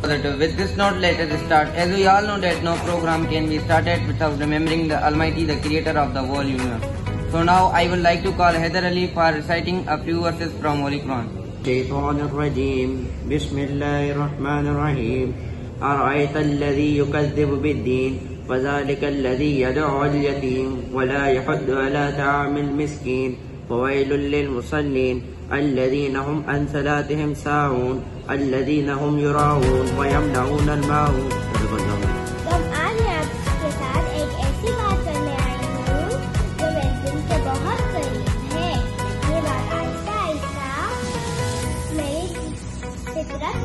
With this note, let us start. As we all know that no program can be started without remembering the Almighty, the creator of the whole universe. So now I would like to call Heather Ali for reciting a few verses from Holy Quran. الشيطان الرجيم بسم الله الرحمن الرحيم أرأيت الذي يكذب بالدين فذلك الذي يدعو اليتيم ولا يحض على طعام المسكين فويل للمصلين الذين هم عن صلاتهم ساهون الذين هم يراءون ويمنعون الماعون.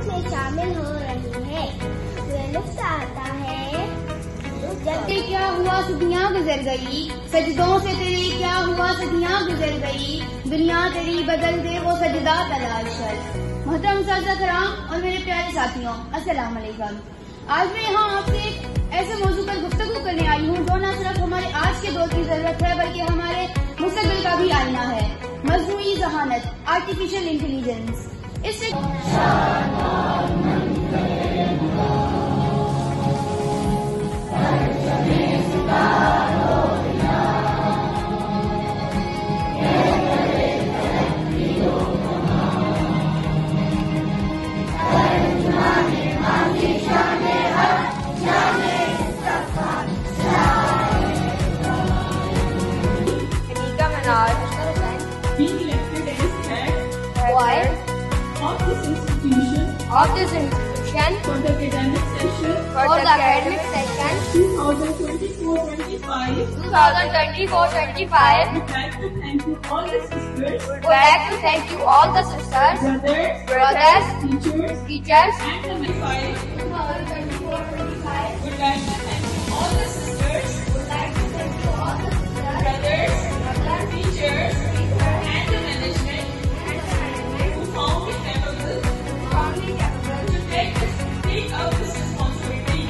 में शामिल हो रही है। लुत्फ आता है जब क्या हुआ सदियाँ गुजर गई, सजदों से तेरे क्या हुआ सदियाँ गुजर गई, दुनिया तेरी बदल दे वो सजदा तलाश कर। मोहतरम साज़ा कराम और मेरे प्यारे साथियों, अस्सलाम वालेकुम। आज मैं यहाँ आपसे एक ऐसे मौजू पर गुफ्तगू करने आई हूँ जो न सिर्फ हमारे आज के दौर की जरूरत है बल्कि हमारे मुस्तकबिल का भी आईना है। मजनूई ज़हानत, आर्टिफिशियल इंटेलिजेंस। इससे being elected as head of this institution for the academic session 2024-25. Would like to thank you all the sisters, brothers, teachers, and the 2024-25. Would like to thank you all the sisters, brothers, teachers, and the management who found me capable to take up this responsibility.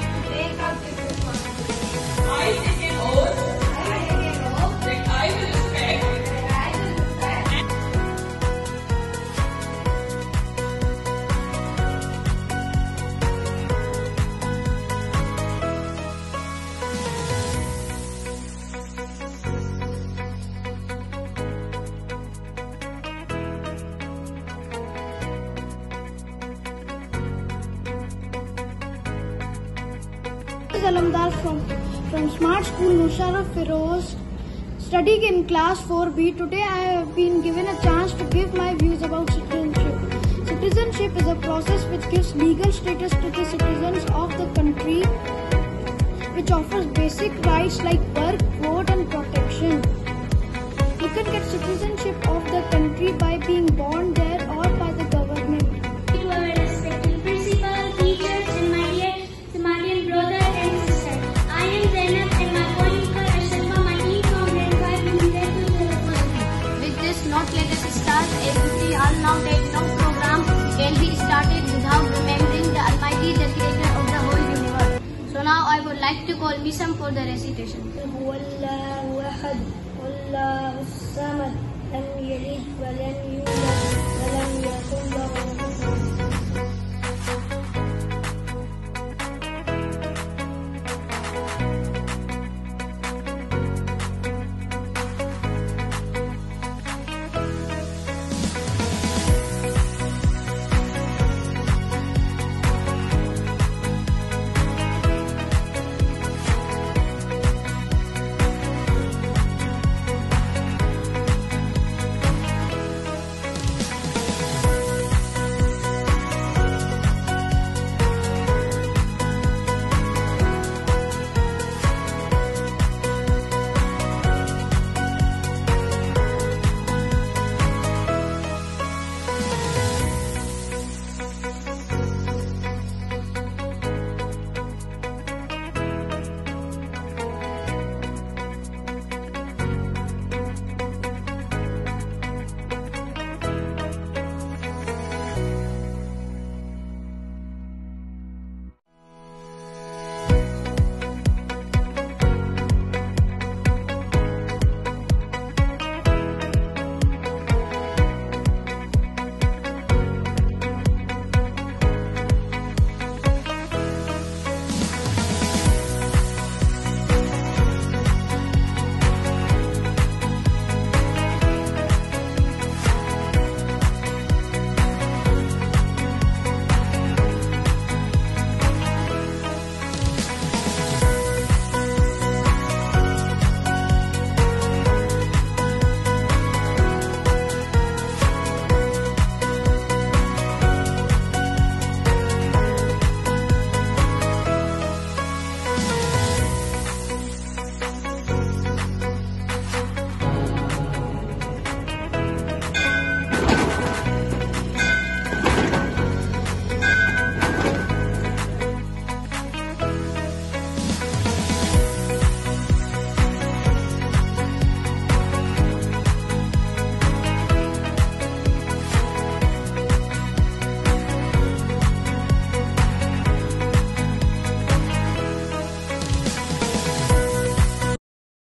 I take an oath that I will respect Alamdar from Smart School Naushahro Feroze, studying in class 4B. Today I have been given a chance to give my views about citizenship. Citizenship is a process which gives legal status to the citizens of the country, which offers basic rights like work, vote and protection. You can get citizenship of the country by being born there or by the government. to our respected principal, teachers, and my dear Somalian brother and sister. I am Zainab and my co-anchor Ashraf, my team from grade 5 will be there to with this note, let us start. As we all know that no program can be started without remembering the Almighty, the creator of the whole universe. So now I would like to call Misam for the recitation. هو الله أحد الله الصمد لم يلد ولم يولد